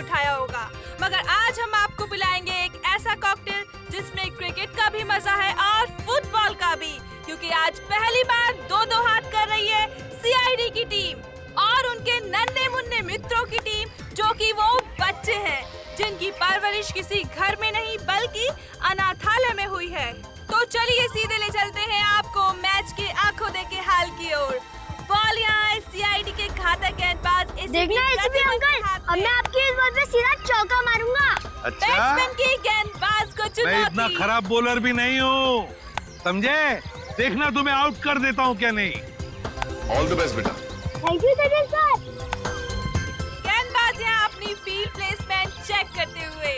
उठाया होगा, मगर आज हम आपको पिलाएंगे एक ऐसा कॉकटेल जिसमें क्रिकेट का भी मजा है और फुटबॉल का भी, क्योंकि आज पहली बार दो हाथ कर रही है सीआईडी की टीम और उनके नन्हे मुन्ने मित्रों की टीम, जो कि वो बच्चे हैं जिनकी परवरिश किसी घर में नहीं बल्कि अनाथालय में हुई है। तो चलिए सीधे ले चलते हैं आपको मैच के आंखों देखे हाल की ओर। बॉल यहाँ है सीआईडी के घातक गेंदबाज देखना एसीपी अंकल, अब मैं आपकी इस बॉल पे सीधा चौका मारूंगा। अच्छा, बैट्समैन की गेंदबाज को चुनौती। मैं इतना खराब बॉलर भी नहीं हूँ, समझे? देखना तुम्हें आउट कर देता हूँ क्या नहीं। ऑल द बेस्ट बेटा। Thank you sir. गेंदबाज यहाँ अपनी फील्ड प्लेसमेंट चेक करते हुए।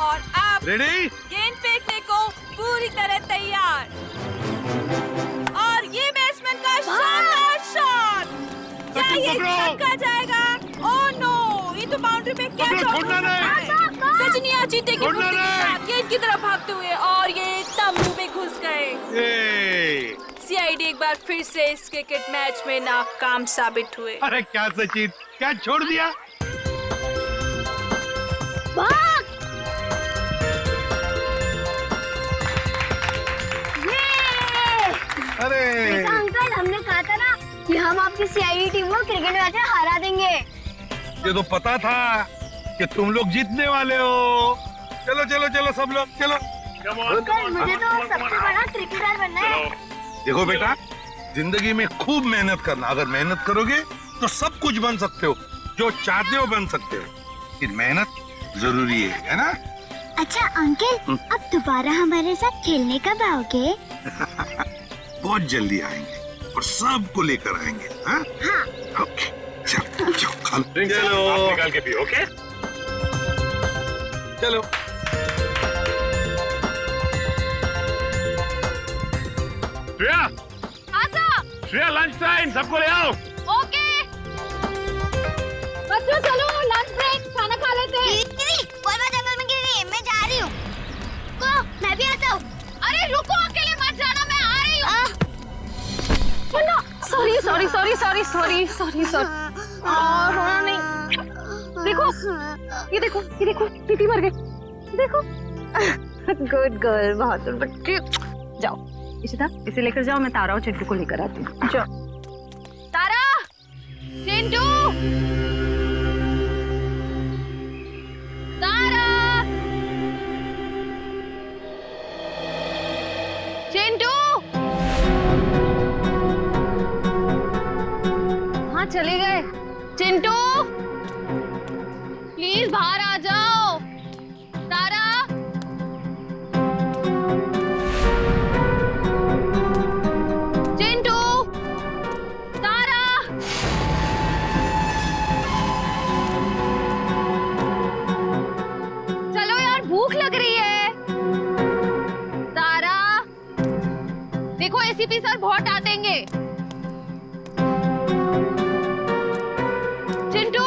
और अब रेडी? गेंद फेंकने को पूरी तरह तैयार और ये बैट्समैन का शानदार शॉट। क्या ये छक्का जाएगा? ओह नो, ये तो बाउंड्री पे कैच हो सकता है। सचिनिया चीते की फुर्ती के साथ गेंद की तरफ भागते हुए और ये तंबू में घुस गए। सीआईडी एक बार फिर से इस क्रिकेट मैच में नाकाम साबित हुए। अरे क्या सचिन, क्या छोड़ दिया? अरे अंकल, हमने कहा था ना कि हम आपकी सीआईडी टीम को क्रिकेट मैच में हरा देंगे। ये तो पता था कि तुम लोग जीतने वाले हो। चलो चलो चलो सब लोग चलो। अंकल, मुझे तो सबसे बड़ा क्रिकेटर बनना है। देखो बेटा, जिंदगी में खूब मेहनत करना। अगर मेहनत करोगे तो सब कुछ बन सकते हो, जो चाहते हो बन सकते हो, लेकिन मेहनत जरूरी है ना? अच्छा अंकल, अब दोबारा हमारे साथ खेलने कब आओगे? बहुत जल्दी आएंगे और सबको लेकर आएंगे। हाँ? ओके, चलो चलो खा लो। चलो आप निकाल के पियो, ओके? चलो। श्रेया, श्रेया लंच टाइम, सबको ले आओ। ओके बच्चों, चलो लंच ब्रेक, खाना खा लेते हैं। जंगल में गिर गई, मैं जा रही हूँ। मैं भी आता हूँ। अरे रुको, अकेले मत जाना, मैं आ रही हूँ। सॉरी। रोना नहीं। देखो, टीटी मर गई। देखो। गुड गर्ल, बहादुर बच्ची। जाओ इशिता, इसे लेकर जाओ, मैं तारा और चिंटू को लेकर आती हूँ। जाओ। तारा, चिंटू, तारा, चिंटू। हाँ चले गए। चिंटू प्लीज बाहर आ जाओ। तारा, चिंटू, तारा। चलो यार, भूख लग रही है। तारा, देखो एसीपी सर बहुत डांटेंगे। चिंटू,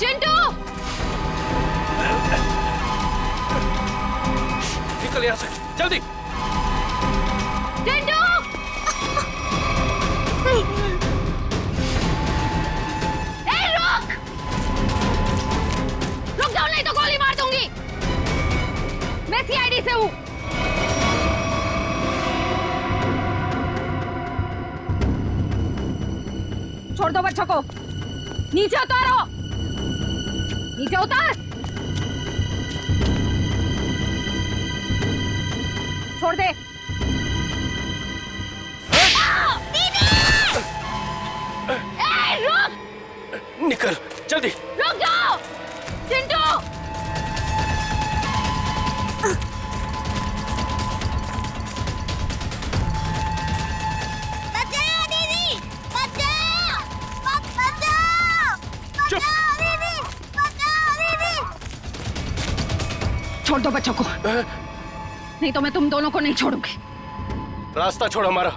चिंटू, निकल यहाँ से, जल्दी। चिंटू, रुक जाओ, नहीं तो गोली मार दूंगी। मैं सीआईडी से हूँ। छोड़ दो बच्चों को, नीचे उतारो, नीचे उतार। छोड़ दे। रुक, निकल जल्दी। रुक जाओ चिंटू। छोड़ दो बच्चों को, नहीं तो मैं तुम दोनों को नहीं छोड़ूंगी। रास्ता छोड़ हमारा।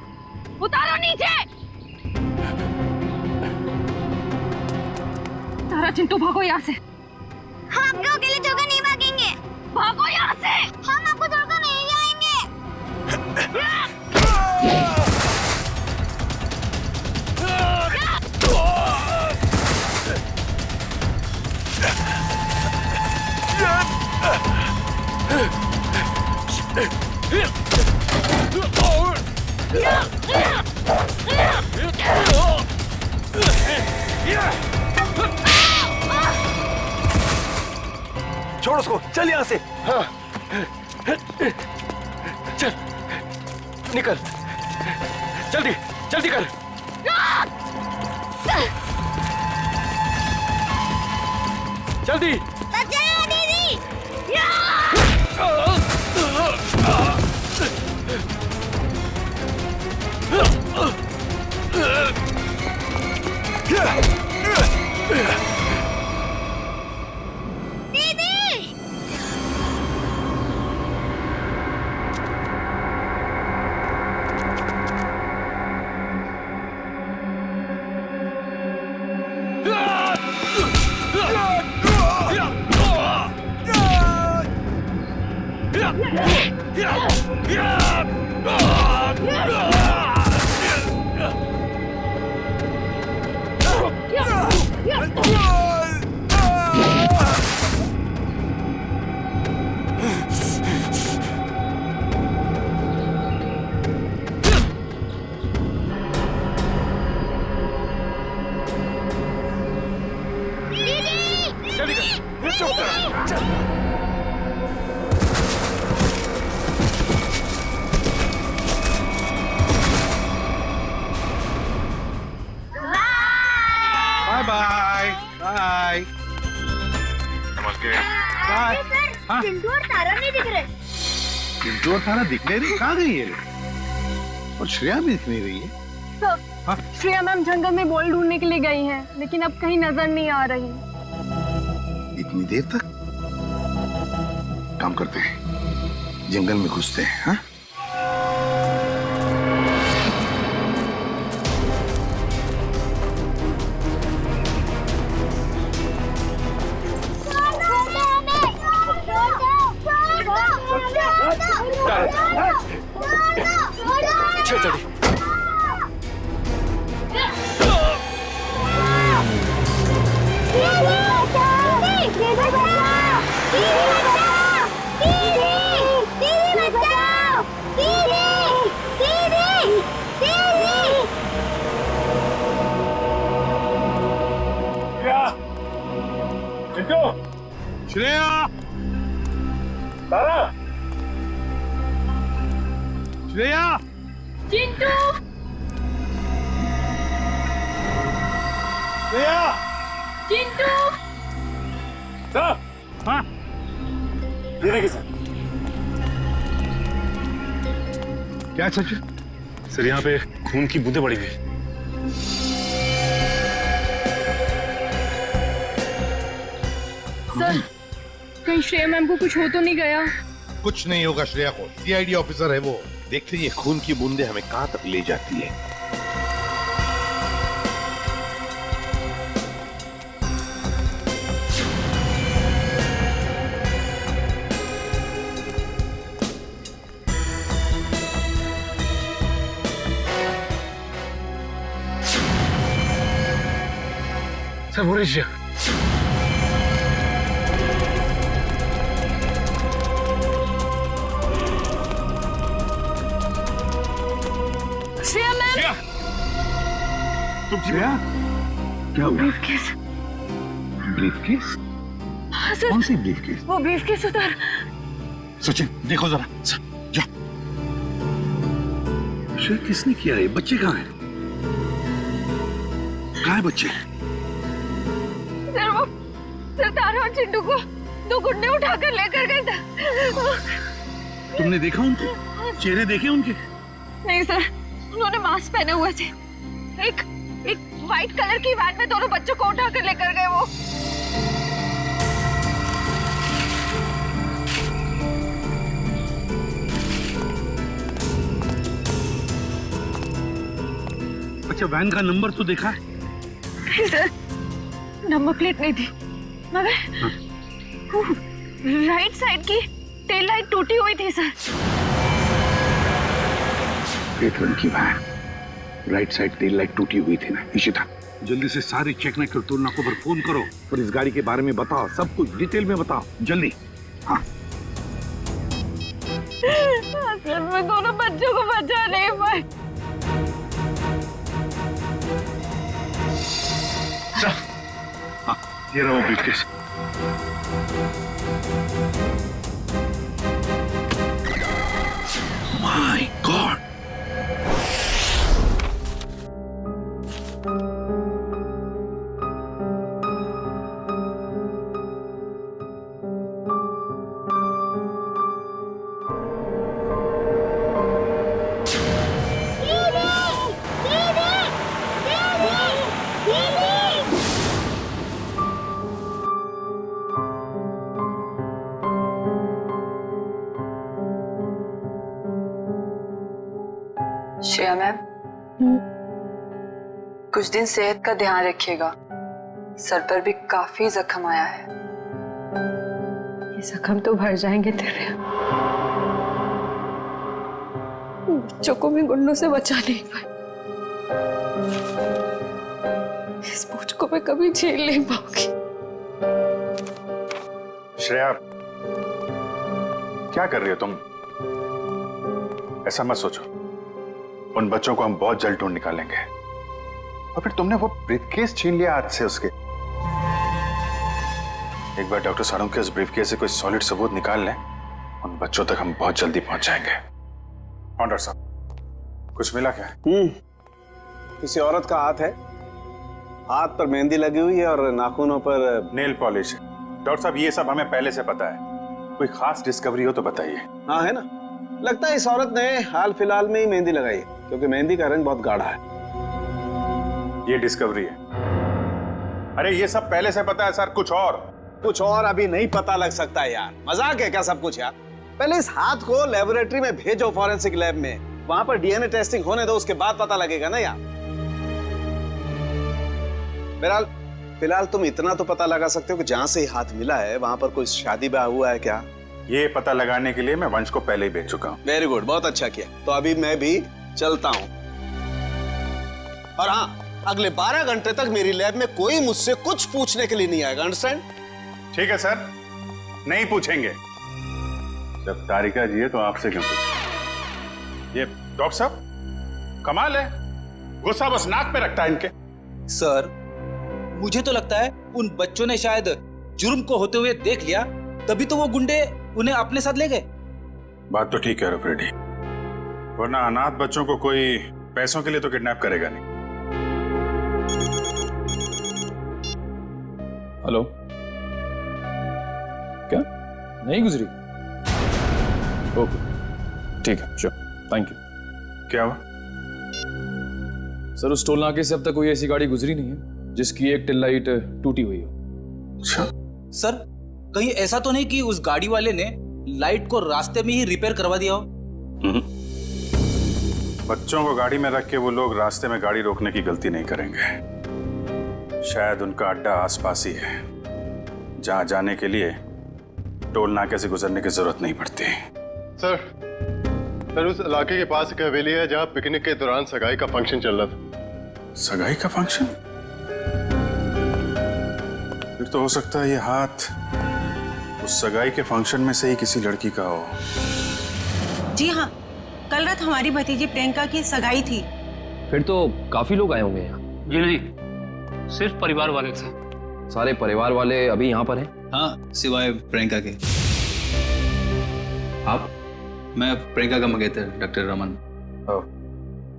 उतारो नीचे। तारा चिंटू भागो यहाँ से। हम आपके अकेले जगह नहीं भागेंगे। भागो छोड़ उसको, चल यहाँ से। हाँ, चल, निकल, जल्दी, जल्दी कर। जल्दी। बचाओ दीदी। जल्दी कर, चुप कर, चल। बाय बाय बाय समझ गए। बाय। हाँ? चिंटू और तारा नहीं दिख रहे। चिंटू और तारा दिख नहीं रही, कहाँ गई है? और श्रेया भी दिख नहीं रही है। हाँ? श्रेया मैम जंगल में बॉल ढूंढने के लिए गई हैं, लेकिन अब कहीं नजर नहीं आ रही। इतनी देर तक? काम करते हैं, जंगल में घुसते हैं। हाँ? चल जल्दी। श्रेया, तारा, श्रेया, चिंटू, श्रेया, चिंटू, सर, हाँ? ये देखिए सर। क्या सच? सर यहाँ पे खून की बूंदें पड़ी हुई। सर कहीं श्रेया मैम को कुछ हो तो नहीं गया? कुछ नहीं होगा श्रेया को, सीआईडी ऑफिसर है वो। देखते ये खून की बूंदें हमें कहां तक ले जाती है। सर वो रही श्रेया। श्रेया मैम, तुम श्रेया, क्या हुआ? ब्रीफकेस। ब्रीफकेस? हाँ सर, कौन सी ब्रीफकेस? वो ब्रीफकेस उधर। सचिन देखो जरा, जा। श्रेया किसने किया है? बच्चे कहाँ हैं? कहाँ है बच्चे? सर वो तारा और चिंटू को दो गुंडे उठाकर लेकर गए थे। तुमने देखा उनके चेहरे? देखे उनके? नहीं सर, उन्होंने मास्क पहने हुए थे। एक व्हाइट कलर की वैन में दोनों बच्चों को उठाकर लेकर गए वो। अच्छा, वैन का नंबर तो देखा है? नहीं सर, नंबर प्लेट नहीं थी, मगर राइट साइड की टेल लाइट टूटी हुई थी सर। पेट्रोल की van, right side tail light टूटी हुई थी ना। इशिता, जल्दी से सारी चेकमेट तुलनाकों पर फोन करो और इस गाड़ी के बारे में बताओ, सब कुछ डिटेल में बताओ, जल्दी। हाँ। असल में दोनों बच्चों को बचा नहीं पाए। हाँ, ये रहा वो briefcase. My God, Shreya ma'am, कुछ दिन सेहत का ध्यान रखिएगा। सर पर भी काफी जख्म आया है। ये जख्म तो भर जाएंगे तेरे। बच्चों को भी गुंडों से बचा नहीं पाए। इस बोझ को मैं कभी झेल नहीं पाऊंगी। श्रेया, क्या कर रही हो तुम? ऐसा मत सोचो, उन बच्चों को हम बहुत जल्द ढूंढ निकालेंगे। और फिर तुमने वो ब्रीफकेस छीन लिया हाथ से उसके। एक बार डॉक्टर सारों के उस ब्रीफकेस से कोई सॉलिड सबूत निकाल लें, उन बच्चों तक हम बहुत जल्दी पहुंच जाएंगे। हाँ डॉक्टर साहब, कुछ मिला क्या? किसी औरत का हाथ है, हाथ पर मेहंदी लगी हुई है और नाखूनों पर नेल पॉलिश। डॉक्टर साहब, ये सब हमें पहले से पता है। कोई खास डिस्कवरी हो तो बताइए। हाँ है ना, लगता है इस औरत ने हाल फिलहाल में ही मेहंदी लगाई है, क्योंकि मेहंदी का रंग बहुत गाढ़ा है। ये डिस्कवरी है? अरे ये सब पहले से पता है सर। कुछ और अभी नहीं पता लग सकता यार। मजाक है क्या सब कुछ यार? पहले इस हाथ को लेबोरेटरी में भेजो, फॉरेंसिक लैब में, वहां पर डीएनए टेस्टिंग होने दो, उसके बाद पता लगेगा ना यार। बहरहाल फिलहाल तुम इतना तो पता लगा सकते हो कि जहां से ही हाथ मिला है वहां पर कोई शादी ब्याह हुआ है क्या? ये पता लगाने के लिए मैं वंश को पहले ही भेज चुका हूँ। वेरी गुड, बहुत अच्छा किया। तो अभी मैं भी चलता हूँ। और हाँ, अगले 12 घंटे तक मेरी लैब में कोई मुझसे कुछ पूछने के लिए नहीं आएगा। अंडरस्टैंड? ठीक है सर, नहीं पूछेंगे। जब तारिका जी है तो आपसे क्यों पूछें? ये डॉक्टर साहब कमाल है, गुस्सा बस नाक पे रखता है इनके। सर, मुझे तो लगता है उन बच्चों ने शायद जुर्म को होते हुए देख लिया, तभी तो वो गुंडे उन्हें अपने साथ ले गए। बात तो ठीक है रेड्डी, वरना अनाथ बच्चों को कोई पैसों के लिए तो किडनैप करेगा नहीं। हेलो, क्या नहीं गुजरी? ओके, ठीक है, श्योर, थैंक यू। क्या हुआ? सर, उस टोल नाके से अब तक कोई ऐसी गाड़ी गुजरी नहीं है जिसकी एक टेल लाइट टूटी हुई हो। अच्छा सर, कहीं ऐसा तो नहीं कि उस गाड़ी वाले ने लाइट को रास्ते में ही रिपेयर करवा दिया हो? बच्चों को गाड़ी में रख के वो लोग रास्ते में गाड़ी रोकने की गलती नहीं करेंगे। शायद उनका अड्डा आसपास ही है, जहां जाने के लिए टोल नाके से गुजरने की जरूरत नहीं पड़ती। सर, उस इलाके के पास एक हवेली है जहां पिकनिक के दौरान सगाई का फंक्शन चल रहा था। सगाई का फंक्शन? फिर तो हो सकता है ये हाथ उस सगाई के फंक्शन में से ही किसी लड़की का हो। जी हाँ, कल रात हमारी भतीजी प्रियंका की सगाई थी। फिर तो काफी लोग आए होंगे यहाँ। जी नहीं, सिर्फ परिवार वाले थे। सारे परिवार वाले अभी यहाँ पर हैं? हाँ, सिवाय प्रियंका के। आप? मैं प्रियंका का मंगेतर डॉक्टर रमन।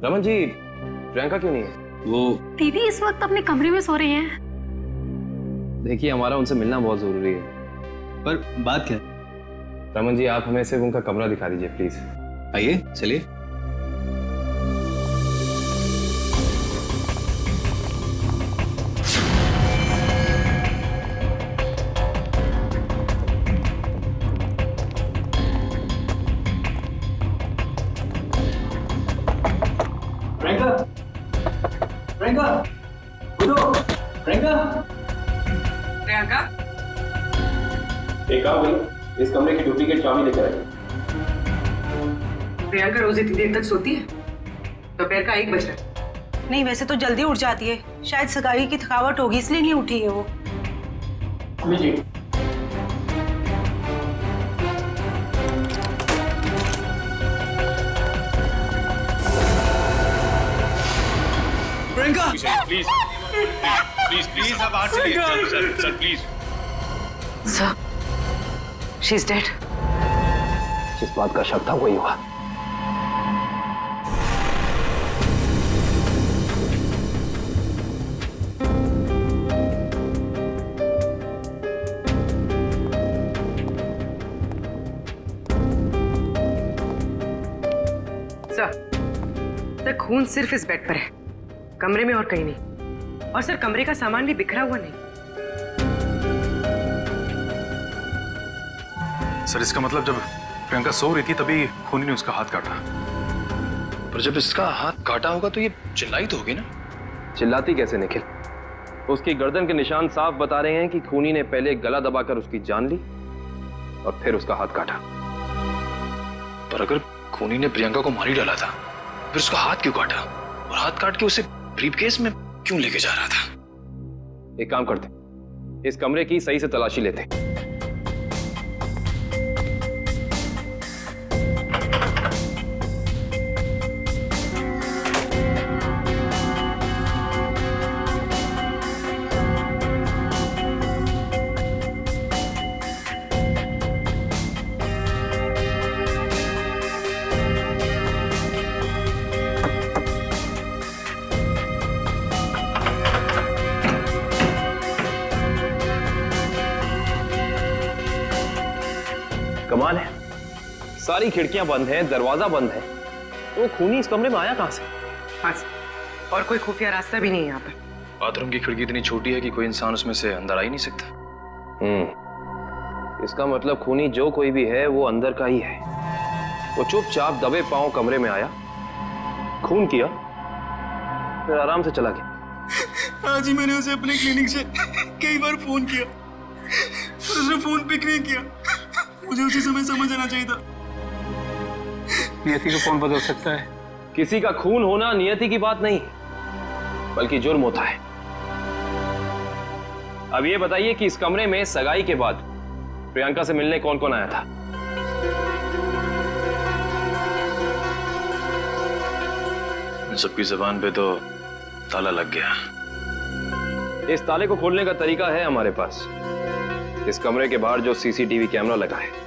रमन जी, प्रियंका क्यों नहीं है? वो दीदी इस वक्त अपने कमरे में सो रही हैं। देखिए, हमारा उनसे मिलना बहुत जरूरी है। पर बात क्या? रमन जी, आप हमें सिर्फ उनका कमरा दिखा दीजिए प्लीज। आइए, चलिए। प्रियंका, प्रियंका, उठो, प्रियंका। प्रियंका, एक काम करिए, इस कमरे की डुप्लीकेट चाबी लेकर आइए। प्रियंका रोज इतनी देर तक सोती है? दोपहर का 1 बज रहा है। नहीं, वैसे तो जल्दी उठ जाती है। शायद सगाई की थकावट होगी इसलिए नहीं उठी है वो। लीजिए। वापस आइए प्लीज प्लीज प्लीज आप बाहर चलिए sir please sir, she is dead. जिस बात का शक था वही हुआ। सर, खून सिर्फ इस बेड पर है, कमरे में और कहीं नहीं। और सर, कमरे का सामान भी बिखरा हुआ नहीं। सर इसका मतलब जब प्रियंका सो रही थी तभी खूनी ने उसका हाथ काटा। पर जब इसका हाथ काटा होगा तो ये चिल्लाई तो होगी ना? चिल्लाती कैसे निखिल? उसकी गर्दन के निशान साफ बता रहे हैं कि खूनी ने पहले गला दबाकर उसकी जान ली और फिर उसका हाथ काटा। पर अगर खूनी ने प्रियंका को मार ही डाला था फिर उसका हाथ क्यों काटा? और हाथ काट के उसे ब्रीफकेस में क्यों लेके जा रहा था? एक काम करते, इस कमरे की सही से तलाशी लेते। कमाल है, सारी खिड़कियां बंद हैं, दरवाजा बंद है, तो खूनी इस कमरे में आया कहां से? हाँ सर, और कोई खुफिया रास्ता भी नहीं है यहाँ पर। बाथरूम की खिड़की इतनी छोटी है कि कोई इंसान उसमें से अंदर आ ही नहीं सकता। इसका मतलब खूनी जो कोई भी है वो अंदर का ही है। वो चुपचाप दबे पांव कमरे में आया, खून किया, फिर आराम से चला गया। आज ही मैंने उसे अपने क्लिनिक से कई बार फोन किया, उसने फोन पिक नहीं किया। मुझे उसी समय समझ आना चाहिए था। नियति को कौन बदल सकता है? किसी का खून होना नियति की बात नहीं, बल्कि जुर्म होता है। अब ये बताइए कि इस कमरे में सगाई के बाद प्रियंका से मिलने कौन कौन आया था? इन सबकी जुबान पे तो ताला लग गया। इस ताले को खोलने का तरीका है हमारे पास। इस कमरे के बाहर जो सीसीटीवी कैमरा लगा है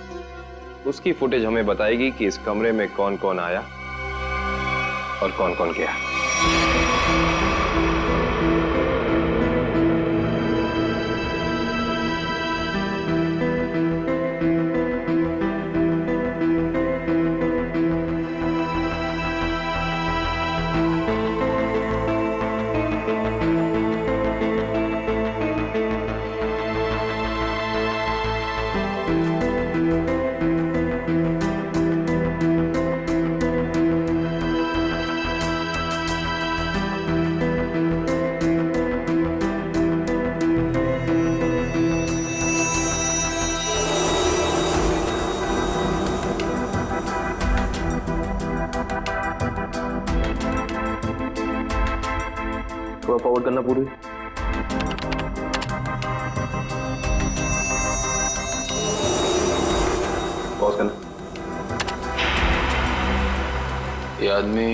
उसकी फुटेज हमें बताएगी कि इस कमरे में कौन कौन आया और कौन कौन गया। थोड़ा फॉरवर्ड करना पूरी। पॉज करना। ये आदमी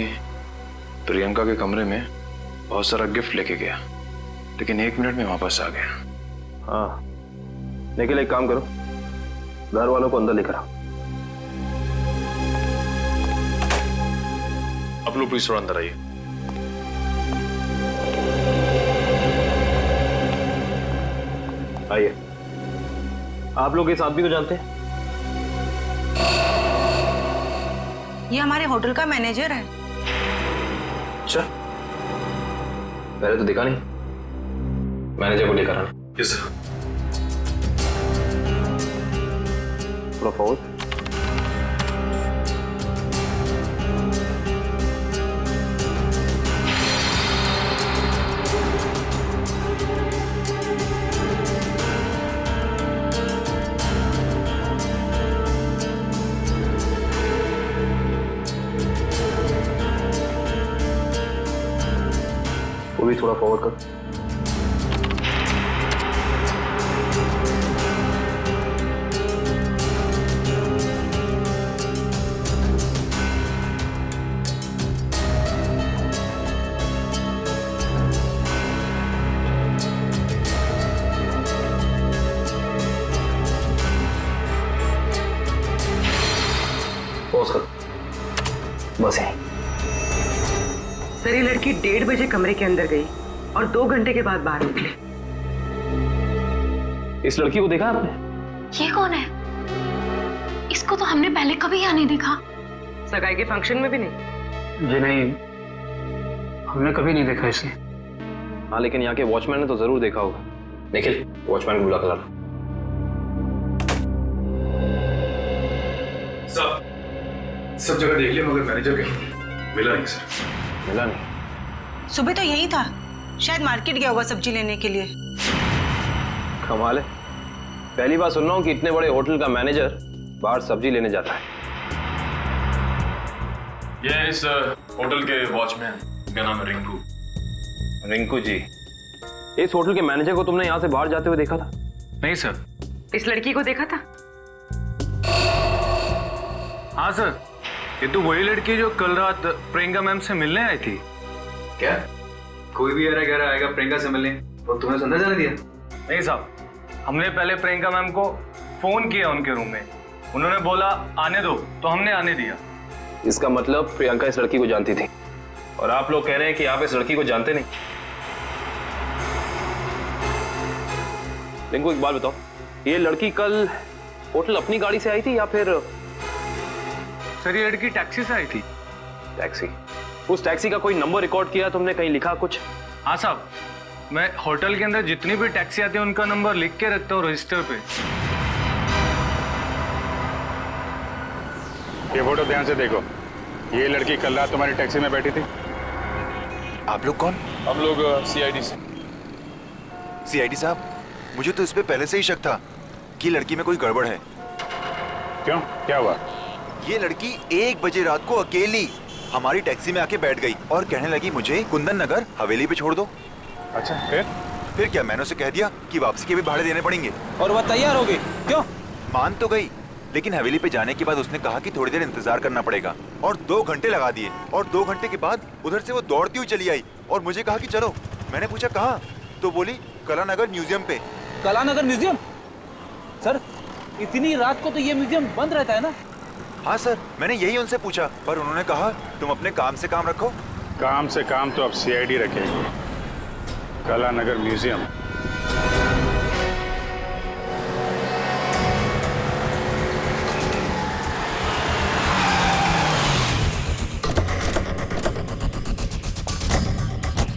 प्रियंका के कमरे में बहुत सारा गिफ्ट लेके गया, लेकिन 1 मिनट में वापस आ गया। हाँ, निखिल एक काम करो, घर वालों को अंदर लेकर आओ। आप लोग प्लीज थोड़ा अंदर आइए। आइए। आप लोग इस आदमी को जानते हैं? ये हमारे होटल का मैनेजर है। अच्छा, पहले तो दिखा नहीं। मैनेजर को लेकर आना। Yes sir. थोड़ा फॉरवर्ड। वो भी थोड़ा फॉरवर्ड कर। पॉज कर, बस यहीं। सर ये लड़की 1:30 बजे कमरे के अंदर गई और 2 घंटे के बाद बाहर निकली। इस लड़की को देखा आपने? ये कौन है? इसको तो हमने पहले कभी यहाँ नहीं देखा। सगाई के फंक्शन में भी नहीं? जी नहीं, हमने कभी नहीं देखा इसे। हाँ, लेकिन यहाँ के वॉचमैन ने तो जरूर देखा होगा। निखिल, वॉचमैन को बुला कर लाना। सब जगह देख लिया, मगर मैनेजर कहीं मिला नहीं सर। मिला नहीं? सुबह तो यही था, शायद मार्केट गया होगा सब्जी लेने के लिए। कमाल है, पहली बार सुन रहा हूँ कि इतने बड़े होटल का मैनेजर बाहर सब्जी लेने जाता है। ये इस होटल के वॉचमैन, क्या नाम है? रिंकू। रिंकू जी, इस होटल के मैनेजर को तुमने यहाँ से बाहर जाते हुए देखा था? नहीं सर। इस लड़की को देखा था? हाँ सर, ये तो वही लड़की जो कल रात प्रियंका मैम से मिलने आई थी। क्या कोई भी गहरा गहरा आएगा प्रियंका से मिलने तो तुमने अंदर जाने दिया? नहीं साहब, हमने पहले प्रियंका मैम को फोन किया उनके रूम में, उन्होंने बोला आने दो, तो हमने आने दिया। इसका मतलब प्रियंका इस लड़की को जानती थी, और आप लोग कह रहे हैं कि आप इस लड़की को जानते नहीं। रिंकू, एक बात बताओ, ये लड़की कल होटल अपनी गाड़ी से आई थी या फिर? सर ये लड़की टैक्सी से आई थी। टैक्सी? उस टैक्सी का कोई नंबर रिकॉर्ड किया तुमने, कहीं लिखा कुछ? हाँ साहब, मैं होटल के अंदर जितनी भी टैक्सी आती है उनका नंबर लिख के रखता हूँ रजिस्टर पे। ये फोटो ध्यान से देखो, ये लड़की कल रात तुम्हारी टैक्सी में बैठी थी। आप लोग कौन? हम लोग सीआईडी से। सीआईडी साहब, मुझे तो इस पे पहले से ही शक था कि लड़की में कोई गड़बड़ है। क्यों, क्या हुआ? ये लड़की 1 बजे रात को अकेली हमारी टैक्सी में आके बैठ गई और कहने लगी मुझे कुंदन नगर हवेली पे छोड़ दो। अच्छा, फिर क्या, मैंने उसे कह दिया कि वापसी के भी भाड़े देने पड़ेंगे। और वह तैयार हो गई? क्यों? मान तो गई, लेकिन हवेली पे जाने के बाद उसने कहा कि थोड़ी देर इंतजार करना पड़ेगा, और 2 घंटे लगा दिए। और 2 घंटे के बाद उधर से वो दौड़ती हुई चली आई और मुझे कहा कि चलो। मैंने पूछा कहाँ, तो बोली कलानगर म्यूजियम पे। कलानगर म्यूजियम? सर इतनी रात को तो ये म्यूजियम बंद रहता है ना? हाँ सर, मैंने यही उनसे पूछा, पर उन्होंने कहा तुम अपने काम से काम रखो। काम से काम तो अब सीआईडी रखेगी। कलानगर म्यूजियम।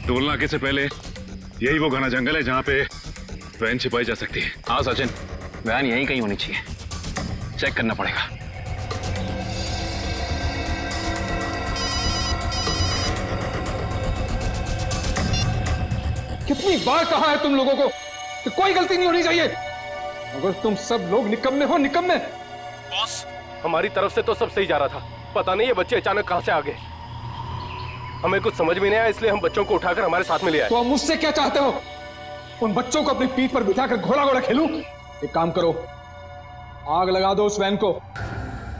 टोल नाके से पहले यही वो घना जंगल है जहाँ पे वैन छिपाई जा सकती है। हाँ सचिन, वैन यहीं कहीं होनी चाहिए, चेक करना पड़ेगा। कितनी बार कहा है तुम लोगों को कि कोई गलती नहीं होनी चाहिए, मगर तुम सब लोग निकम्मे हो, निकम्मे। बॉस, हमारी तरफ से तो सब सही जा रहा था, पता नहीं ये बच्चे अचानक कहां से आ गए। हमें कुछ समझ में नहीं आया, इसलिए हम बच्चों को उठाकर हमारे साथ में ले आए। तो अब मुझसे क्या चाहते हो? उन बच्चों को अपनी पीठ पर बिठाकर घोड़ा घोड़ा खेलूं? एक काम करो, आग लगा दो उस वैन को,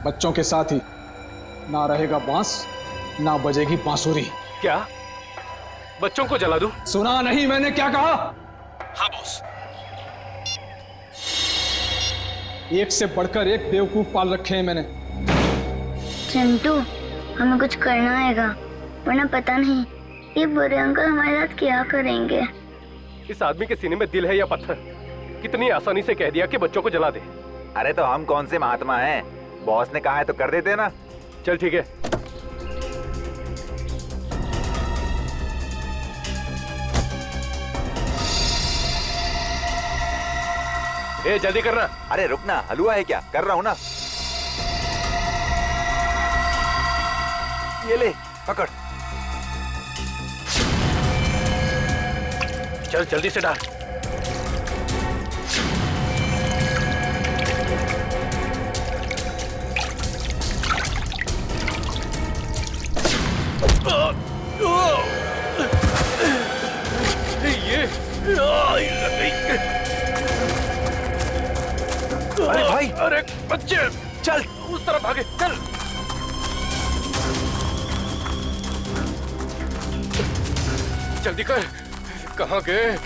बच्चों के साथ ही। ना रहेगा बांस, ना बजेगी बांसुरी। क्या बच्चों को जला दूं? सुना नहीं मैंने क्या कहा? हाँ बॉस। एक से बढ़कर एक बेवकूफ पाल रखे हैं मैंने। चिंटू, हमें कुछ करना आएगा, वरना पता नहीं ये बुरे अंकल हमारे साथ क्या करेंगे। इस आदमी के सीने में दिल है या पत्थर? कितनी आसानी से कह दिया कि बच्चों को जला दे। अरे तो हम कौन से महात्मा हैं? बॉस ने कहा है तो कर देते ना। चल ठीक है। ए, जल्दी करना। अरे रुकना, हलवा है क्या? कर रहा हूँ ना। ये ले, पकड़। चल जल्दी से डाल। अरे भाई, अरे बच्चे, चल उस तरफ भागे, चल। जल्दी कर, कहाँ गए?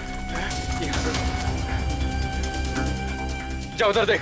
जा उधर देख।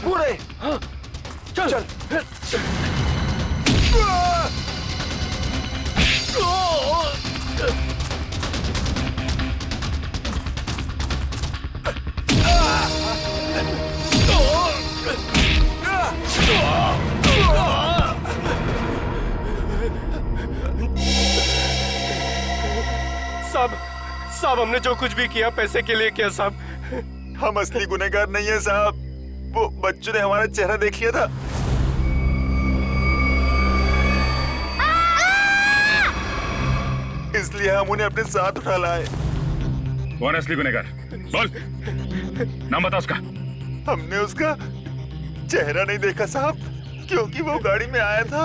पूरे। चल चल। साहब हमने जो कुछ भी किया पैसे के लिए किया साहब। हम असली गुनहगार नहीं है साहब, वो बच्चों ने हमारा चेहरा देख लिया था। इसलिए हम उन्हें अपने साथ उठा लाए। कौन है असली गुनहगार? बोल, नाम बता उसका। हमने उसका चेहरा नहीं देखा साहब, क्योंकि वो गाड़ी में आया था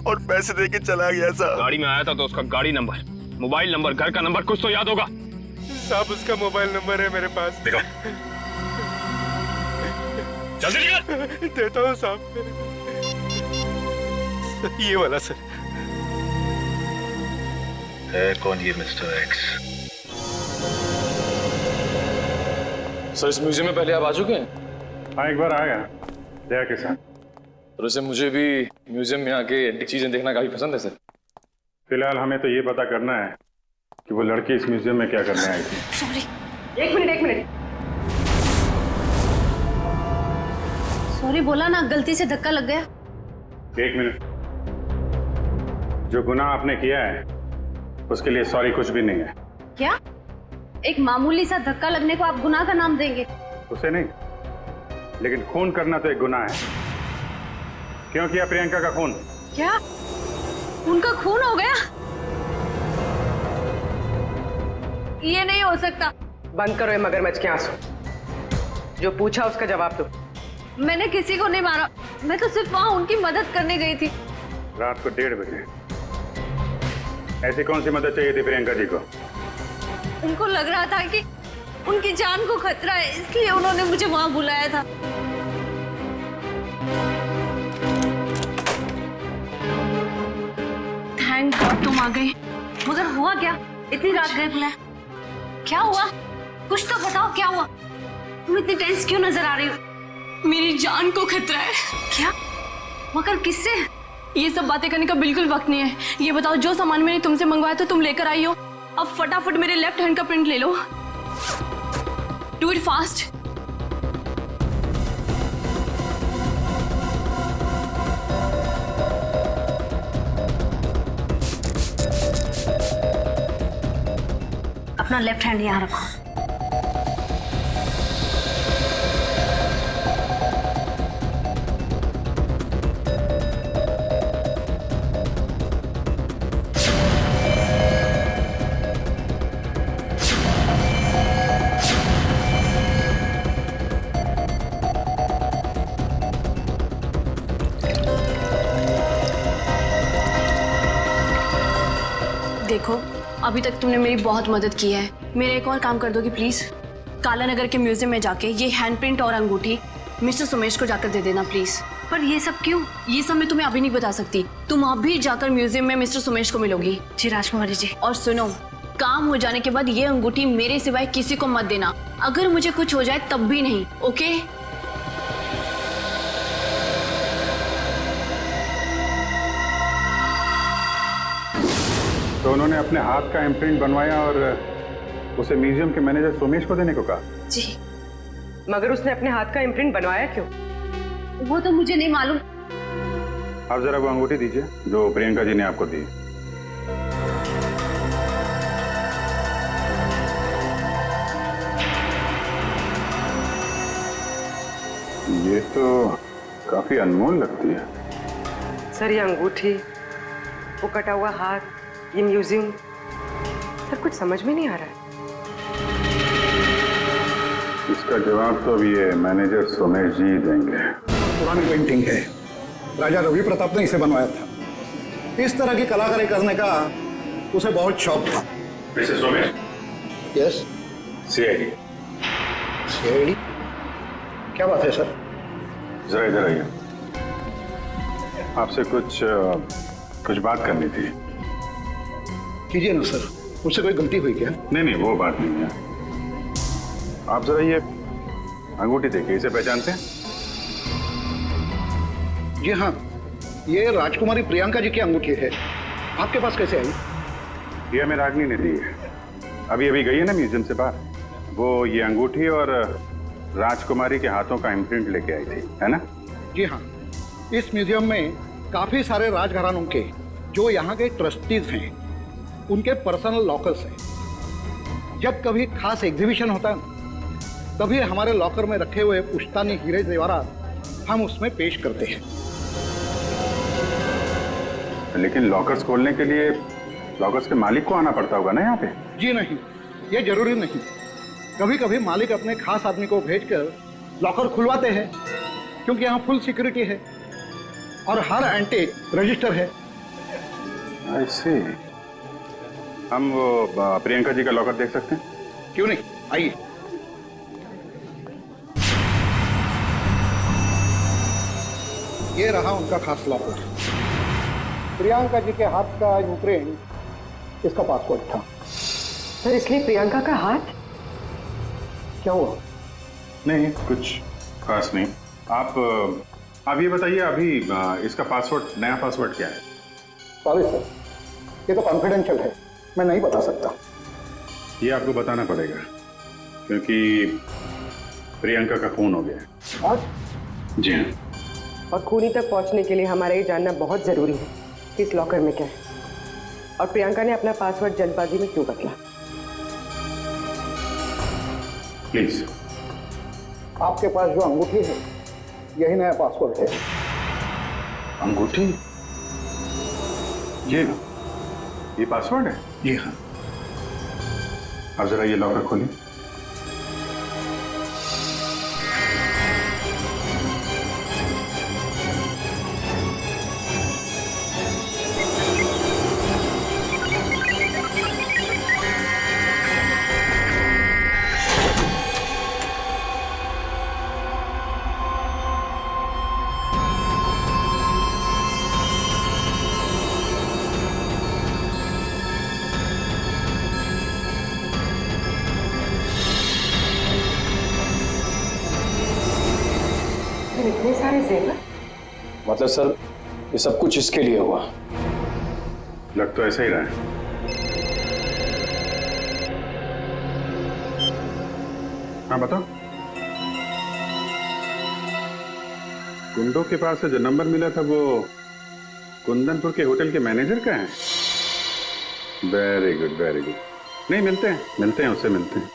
और पैसे देके चला गया साहब। गाड़ी में आया था तो उसका गाड़ी नंबर, मोबाइल नंबर, घर का नंबर कुछ तो याद होगा। साहब उसका मोबाइल नंबर है मेरे पास। देखो, जल्दी निकल। देता हूँ साहब, ये वाला सर। है कौन ये मिस्टर एक्स? सर इस म्यूजियम में पहले आप आ चुके हैं? हाँ, एक बार आया जया के साथ। और वैसे मुझे भी म्यूजियम में आके एंटीक चीजें देखना काफी पसंद है सर। फिलहाल हमें तो ये पता करना है कि वो लड़की इस म्यूजियम में क्या करने आई थी। सॉरी, एक मिनट। सॉरी बोला ना, गलती से धक्का लग गया। एक मिनट। जो गुनाह आपने किया है उसके लिए सॉरी कुछ भी नहीं है। क्या? एक मामूली सा धक्का लगने को आप गुनाह का नाम देंगे? उसे नहीं, लेकिन खून करना तो एक गुनाह है। क्यों किया प्रियंका का खून? क्या उनका खून हो गया? ये नहीं हो सकता। बंद करो ये मगरमच्छ के आंसू। जो पूछा उसका जवाब दो। मैंने किसी को नहीं मारा, मैं तो सिर्फ वहां उनकी मदद करने गई थी। रात को 1:30 बजे ऐसी कौन सी मदद चाहिए थी प्रियंका जी को? उनको लग रहा था कि उनकी जान को खतरा है, इसलिए उन्होंने मुझे वहां बुलाया था। थैंक गॉड तुम आ गए। मगर हुआ क्या? इतनी रात गए बुलाया, क्या हुआ? कुछ तो बताओ, क्या हुआ? तुम इतनी टेंस क्यों नजर आ रही हो? मेरी जान को खतरा है। क्या? मगर किससे? ये सब बातें करने का बिल्कुल वक्त नहीं है। ये बताओ, जो सामान मैंने तुमसे मंगवाया था तुम लेकर आई हो, अब फटाफट मेरे लेफ्ट हैंड का प्रिंट ले लो। Do it fast. अपना लेफ्ट हैंड यहाँ रखो। देखो, अभी तक तुमने मेरी बहुत मदद की है। मेरा एक और काम कर दोगी प्लीज? काला नगर के म्यूजियम में जाके ये हैंडप्रिंट और अंगूठी मिस्टर सुमेश को जाकर दे देना प्लीज। पर ये सब क्यों? ये सब मैं तुम्हें अभी नहीं बता सकती। तुम अभी जाकर म्यूजियम में मिस्टर सुमेश को मिलोगी। जी राजकुमारी जी। और सुनो, काम हो जाने के बाद ये अंगूठी मेरे सिवाय किसी को मत देना। अगर मुझे कुछ हो जाए तब भी नहीं, ओके? तो उन्होंने अपने हाथ का इम्प्रिंट बनवाया और उसे म्यूजियम के मैनेजर सोमेश को देने को कहा? जी। मगर उसने अपने हाथ का इम्प्रिंट बनवाया क्यों? वो तो मुझे नहीं मालूम। आप जरा वो अंगूठी दीजिए जो प्रियंका जी ने आपको दी। ये तो काफी अनमोल लगती है। सर ये अंगूठी, वो कटा हुआ हाथ, ये म्यूजियम, सब कुछ समझ में नहीं आ रहा है। इसका जवाब तो अभी ये मैनेजर सोमेश जी देंगे। पुरानी पेंटिंग है, राजा रवि प्रताप ने इसे बनवाया था। इस तरह की कलाकारी करने का उसे बहुत शौक था। Mister Somesh. Yes. CID. CID? क्या बात है सर? जरा इधर आइए, आपसे कुछ बात करनी थी। कीजिए ना सर, मुझसे कोई गलती हुई क्या? नहीं, वो बात नहीं है। आप जरा ये अंगूठी देखिए, इसे पहचानते हैं? जी हाँ, ये राजकुमारी प्रियंका जी की अंगूठी है। आपके पास कैसे आई? ये हमें रागनी ने दी है। अभी अभी गई है ना म्यूजियम से बाहर, वो ये अंगूठी और राजकुमारी के हाथों का इम्प्रिंट लेके आई थी, है ना? जी हाँ, इस म्यूजियम में काफी सारे राजघरानों के जो यहाँ के ट्रस्टीज हैं उनके पर्सनल लॉकर्स हैं। जब कभी खास एग्जीबिशन होता है तभी हमारे लॉकर में रखे हुए पुश्तानी हीरे जेवरात हम उसमें पेश करते हैं। लेकिन लॉकर्स खोलने के लिए लॉकर्स के मालिक को आना पड़ता होगा ना यहाँ पे? जी नहीं, ये जरूरी नहीं। कभी कभी मालिक अपने खास आदमी को भेजकर लॉकर खुलवाते हैं, क्योंकि यहाँ फुल सिक्योरिटी है और हर एंटीक रजिस्टर है। ऐसे हम वो प्रियंका जी का लॉकर देख सकते हैं? क्यों नहीं, आइए। ये रहा उनका खास लॉकर। प्रियंका जी के हाथ का इम्प्रिंट इसका पासवर्ड था। सर, इसलिए प्रियंका का हाथ? क्या हुआ? नहीं, कुछ खास नहीं। आप ये बताइए, अभी इसका पासवर्ड, नया पासवर्ड क्या है? सॉरी सर, ये तो कॉन्फिडेंशियल है, मैं नहीं बता सकता। ये आपको बताना पड़ेगा क्योंकि प्रियंका का खून हो गया है। आज? जी हाँ। और खूनी तक पहुंचने के लिए हमारा ये जानना बहुत जरूरी है कि इस लॉकर में क्या है और प्रियंका ने अपना पासवर्ड जल्दबाजी में क्यों बदला। प्लीज। आपके पास जो अंगूठी है यही नया पासवर्ड है। अंगूठी? ये पासवर्ड है? जी हाँ। अब जरा ये लॉकर खोलिए। इतने सारे जेवर? मतलब सर, ये सब कुछ इसके लिए हुआ? लग तो ऐसा ही रहा है। हाँ बताओ। गुंडों के पास से जो नंबर मिला था वो कुंदनपुर के होटल के मैनेजर का है? Very good, very good. नहीं, मिलते हैं उससे मिलते हैं।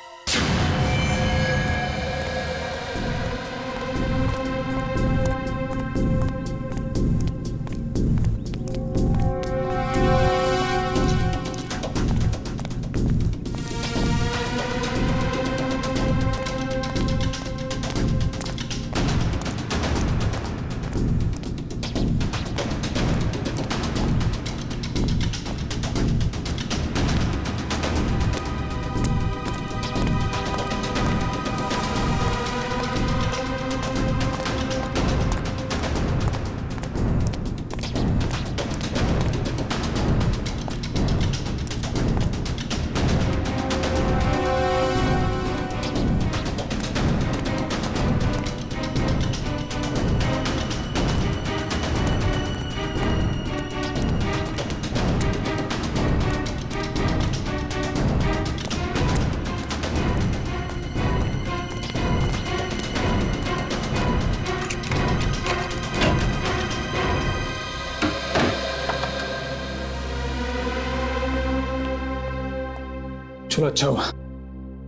चलो अच्छा हुआ,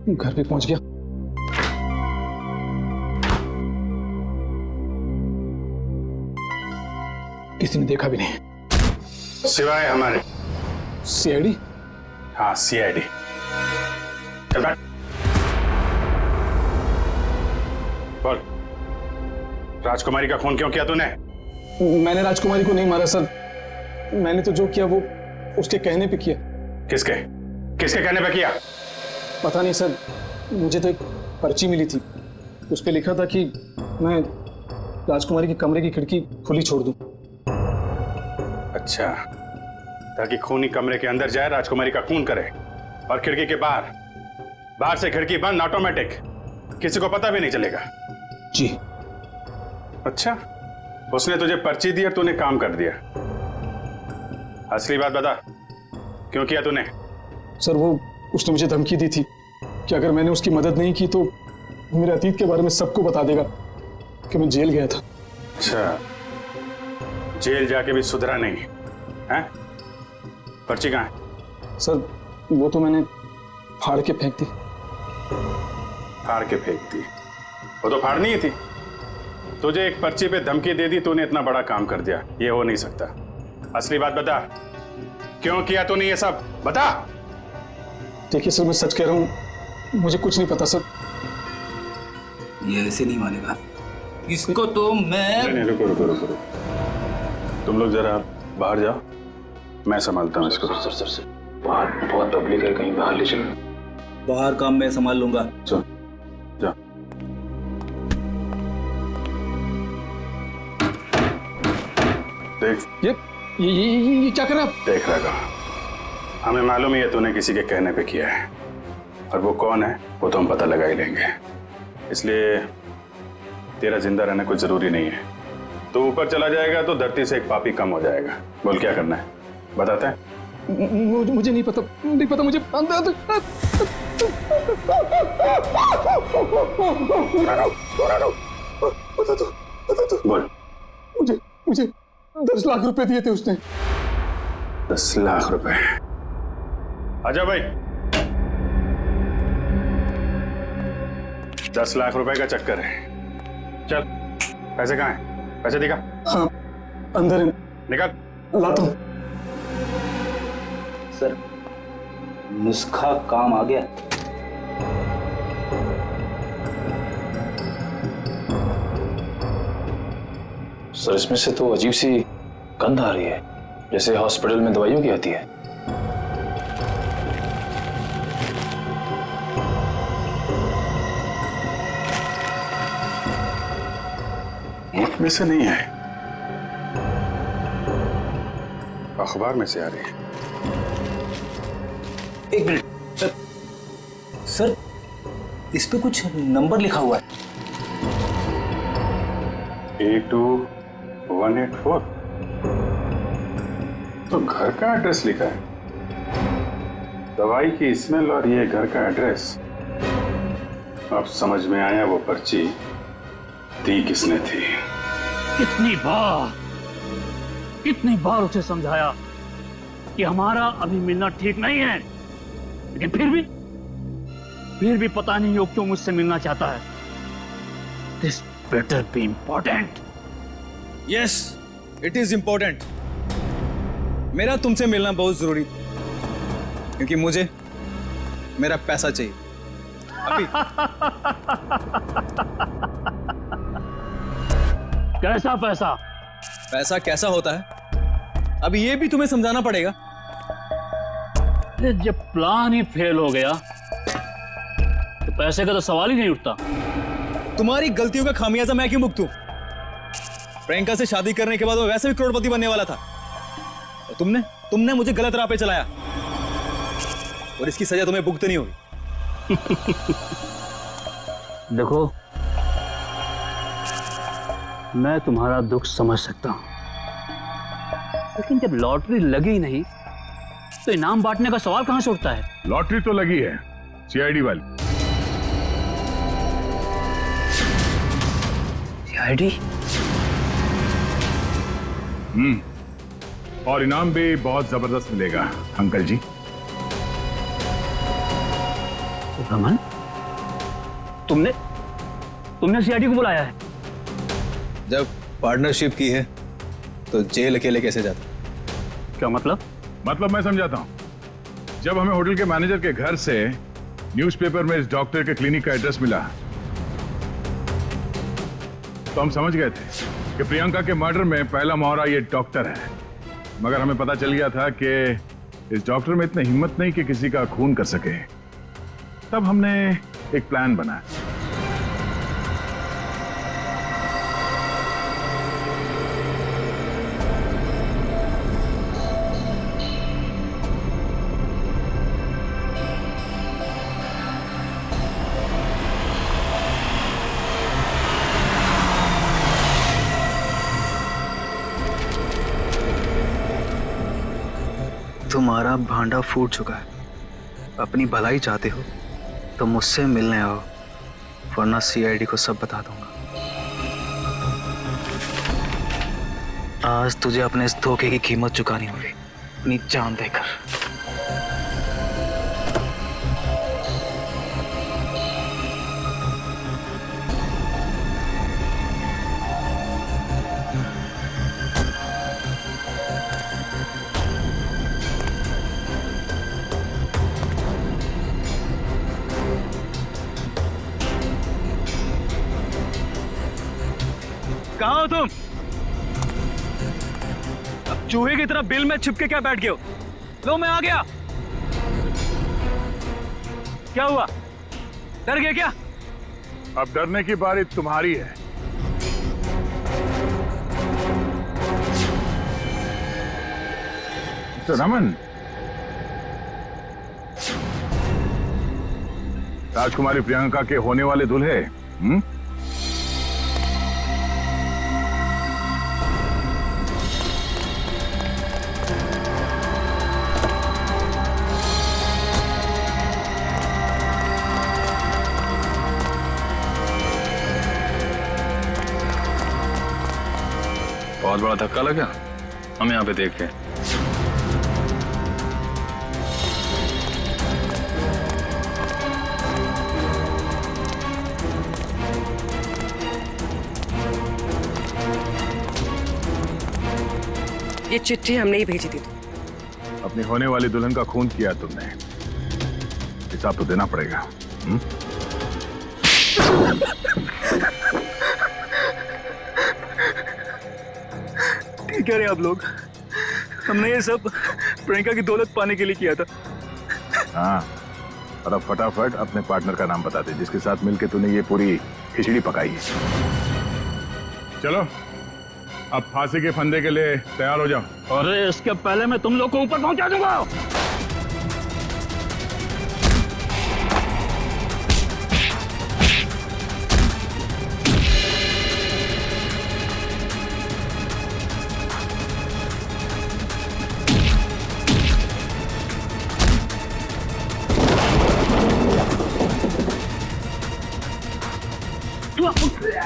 घर भी पहुंच गया। किसी ने देखा भी नहीं सिवाय हमारे सीआईडी। हाँ, सीआईडी। चल बैठ। बोल, राजकुमारी का खून क्यों किया तूने? मैंने राजकुमारी को नहीं मारा सर, मैंने तो जो किया वो उसके कहने पे किया। किसके कहने पे किया? पता नहीं सर, मुझे तो एक पर्ची मिली थी, उस पे लिखा था कि मैं राजकुमारी के कमरे की खिड़की खुली छोड़ दूं। अच्छा, ताकि खूनी कमरे के अंदर जाए, राजकुमारी का खून करे और खिड़की के बाहर से खिड़की बंद, ऑटोमेटिक, किसी को पता भी नहीं चलेगा। जी। अच्छा, उसने तुझे पर्ची दी और तूने काम कर दिया। असली बात बता, क्यों किया तूने? सर वो उसने मुझे धमकी दी थी कि अगर मैंने उसकी मदद नहीं की तो मेरे अतीत के बारे में सबको बता देगा कि मैं जेल गया था। अच्छा, जेल जाके भी सुधरा नहीं है? पर्ची कहाँ है? सर वो तो मैंने फाड़ के फेंक दी। फाड़ के फेंक दी? वो तो फाड़नी ही थी। तुझे एक पर्ची पे धमकी दे दी, तूने इतना बड़ा काम कर दिया। ये हो नहीं सकता। असली बात बता, क्यों किया तूने ये सब? बता। देखिए सर मैं सच कह रहा हूँ, मुझे कुछ नहीं पता सर। ये ऐसे नहीं मानेगा इसको तो मैं। नहीं, रुको रुको रुको रुको, तुम लोग जरा बाहर जाओ, मैं संभालता हूँ इसको। सर बाहर बहुत पब्लिक है, कहीं बाहर ले चलो। बाहर काम मैं संभाल लूंगा। चलो जाओ। देख ये क्या कर रहा है? देख रहा था, हमें मालूम ही है तूने किसी के कहने पे किया है, और वो कौन है वो तो हम पता लगा ही लेंगे। इसलिए तेरा जिंदा रहना कुछ जरूरी नहीं है। तो ऊपर चला जाएगा तो धरती से एक पापी कम हो जाएगा। बोल क्या करना है, बताते हैं? मुझे नहीं पता मुझे बता दो। बोल। मुझे 10 लाख रुपए दिए थे उसने। 10 लाख रुपए? आजा भाई। 10 लाख रुपए का चक्कर है। चल, पैसे कहाँ हैं? पैसे दिखा। हाँ अंदर है। निकाल। लाता हूँ। सर नुस्खा काम आ गया। सर इसमें से तो अजीब सी गंध आ रही है, जैसे हॉस्पिटल में दवाइयों की आती है। मुल्क में से नहीं है, अखबार में से आ रही है। एक मिनट सर, सर इस पे कुछ नंबर लिखा हुआ है। 82184। तो घर का एड्रेस लिखा है। दवाई की स्मेल और ये घर का एड्रेस। अब समझ में आया वो पर्ची दी किसने थी। कितनी बार उसे समझाया कि हमारा अभी मिलना ठीक नहीं है, लेकिन फिर भी पता नहीं वो क्यों मुझसे मिलना चाहता है। This better be important. Yes it is important. मेरा तुमसे मिलना बहुत जरूरी, क्योंकि मुझे मेरा पैसा चाहिए अभी। कैसा पैसा? पैसा कैसा होता है अभी ये भी तुम्हें समझाना पड़ेगा। जब प्लान ही फेल हो गया तो पैसे का तो सवाल ही नहीं उठता। तुम्हारी गलतियों का खामियाजा मैं क्यों भुगतूं? प्रियंका से शादी करने के बाद मैं वैसे भी करोड़पति बनने वाला था, और तुमने मुझे गलत राह पे चलाया, और इसकी सजा तुम्हें भुगतनी होगी। देखो मैं तुम्हारा दुख समझ सकता हूं, लेकिन जब लॉटरी लगी नहीं तो इनाम बांटने का सवाल कहां से उठता है? लॉटरी तो लगी है सीआईडी वाली। सीआईडी? और इनाम भी बहुत जबरदस्त मिलेगा अंकल जी। रमन, तुमने सीआईडी को बुलाया है? जब पार्टनरशिप की है तो जेल अकेले कैसे जाता? क्या मतलब? मतलब मैं समझाता हूं। जब हमें होटल के मैनेजर के घर से न्यूज़पेपर में इस डॉक्टर के क्लिनिक का एड्रेस मिला तो हम समझ गए थे कि प्रियंका के मर्डर में पहला मोहरा ये डॉक्टर है। मगर हमें पता चल गया था कि इस डॉक्टर में इतनी हिम्मत नहीं कि किसी का खून कर सके। तब हमने एक प्लान बनाया। तुम्हारा भांडा फूट चुका है। अपनी भलाई चाहते हो तो मुझसे मिलने आओ, वरना सीआईडी को सब बता दूंगा। आज तुझे अपने इस धोखे की कीमत चुकानी होगी, अपनी जान देकर। कहाँ हो तुम? अब चूहे की तरह बिल में छिपके क्या बैठ गए हो? लो मैं आ गया। क्या हुआ? डर गए क्या? अब डरने की बारी तुम्हारी है। तो रमन, राजकुमारी प्रियंका के होने वाले दूल्हे बहुत बड़ा धक्का लगा। हम यहाँ पे देख के ये चिट्ठी हमने ही भेजी थी। अपनी होने वाली दुल्हन का खून किया तुमने, हिसाब तो देना पड़ेगा। ठीक कह रहे आप लोग, हमने ये सब प्रियंका की दौलत पाने के लिए किया था। हाँ, और अब फटाफट अपने पार्टनर का नाम बता दे जिसके साथ मिलके तूने ये पूरी खिचड़ी पकाई है। चलो अब फांसी के फंदे के लिए तैयार हो जाओ। अरे इसके पहले मैं तुम लोग को ऊपर पहुंचा दूंगा।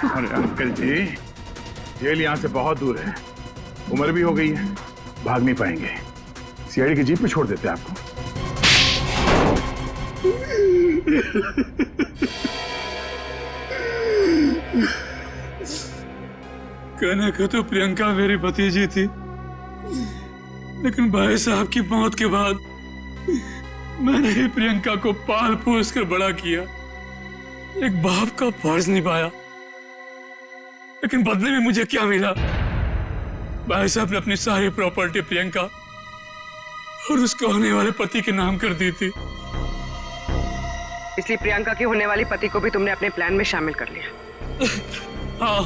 अरे अंकल जी, जेल यहाँ से बहुत दूर है, उम्र भी हो गई है, भाग नहीं पाएंगे। सीआईडी की जीप में छोड़ देते हैं आपको। कहने को तो प्रियंका मेरी भतीजी थी, लेकिन भाई साहब की मौत के बाद मैंने ही प्रियंका को पाल पोस कर बड़ा किया, एक बाप का फर्ज निभाया। लेकिन बदले में मुझे क्या मिला? भाई साहब ने अपनी सारी प्रॉपर्टी प्रियंका और उसके होने वाले पति के नाम कर दी थी। इसलिए प्रियंका के होने वाली पति को भी तुमने अपने प्लान में शामिल कर लिया। हाँ,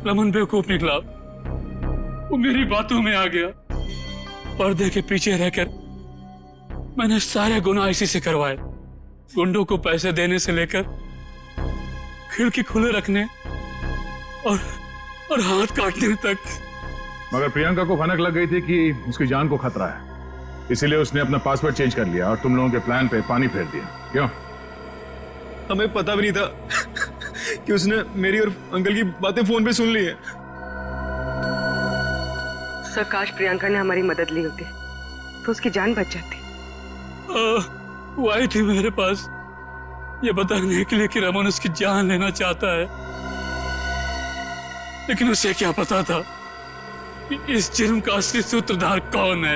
रमन बेवकूफ निकला, वो मेरी बातों में आ गया। पर्दे के पीछे रहकर मैंने सारे गुनाह इसी से करवाए, गुंडों को पैसे देने से लेकर खिड़की खुले रखने और हाथ काटने तक। मगर प्रियंका को भनक लग गई थी कि उसकी जान को खतरा है, इसीलिए उसने अपना पासवर्ड चेंज कर लिया और तुम लोगों के प्लान पे पानी फेर दिया। क्यों? हमें पता भी नहीं था कि उसने मेरी और अंकल की बातें फोन पे सुन ली है। सर, काश प्रियंका ने हमारी मदद ली होती तो उसकी जान बच जाती। वो आई थी मेरे पास ये बताने के लिए कि रमन उसकी जान लेना चाहता है, लेकिन उसे क्या पता था कि इस जुर्म का असली सूत्रधार कौन है।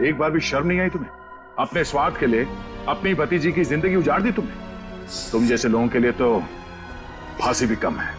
एक बार भी शर्म नहीं आई तुम्हें? अपने स्वार्थ के लिए अपनी भतीजी की जिंदगी उजाड़ दी तुमने। तुम जैसे लोगों के लिए तो फांसी भी कम है।